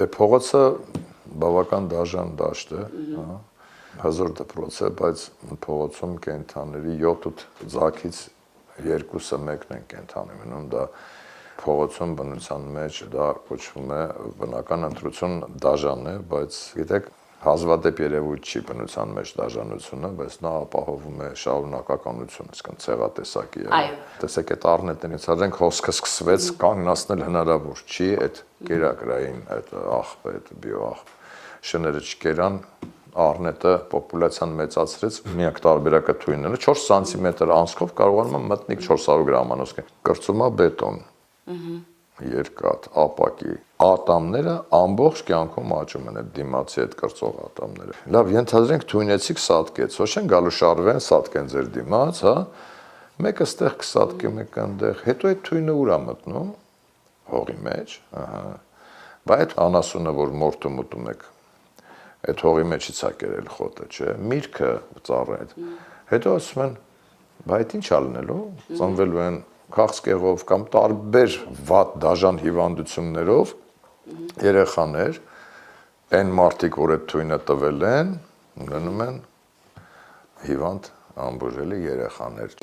Դե փողոցը բավական դաժան դաշտ է, հզոր դպրոց է, բայց փողոցում կենդանների 7-8 ձագից 2-ը մեկն են կենդանի մնում, դա փողոցում բնության մեջ դա կոչվում է բնական ընտրություն դաժան է, բայց գիտեք հազվադեպ երևույթ չի բնության մեջ դաժանությունը, բայց նա ապահովում է շարունակականություն, այսինքն ցեղատեսակի է։ Տեսեք այդ առնետներից արդեն խոսքը սկսվեց, կանգնացնել հնարավոր չի, այդ կերակրային այդ աղբը, այդ բիոաղբը շները չկերան, առնետը պոպուլյացիան մեծացրեց, միակ տարբերակը թույնն է 4 սանտիմետր անցքով կարողանում է մտնիկ 400 գրամանոց կրծում է բետոն, երկաթ, ապակի, ատամները ամբողջ կյանքում աճում են այդ դիմացի այդ կրծող ատամները։ Լավ, ենթադրենք թույնեցիք սատկեց, ոչ են գալու շարվեն, սատկեն ձեր դիմաց, հա, մեկը ստեղ կսատկի, մեկը այնտեղ, հետո այդ թույնը ուր է մտնում, հողի մեջ, ահա, բայց այդ անասունը, որ մորթում ուտում եք, այդ հողի մեջից է կերել խոտը, չէ, միրգը ծառը այդ, հետո ասում են, բայց ինչ ա լինելու, ծնվելու են քաղցկեղով կամ տարբեր վատ դաժան հիվանդություններով երեխաներ, այն մարդիկ, որ այդ թույնը տվել են, ունենում են հիվանդ անբուժելի երեխաներ։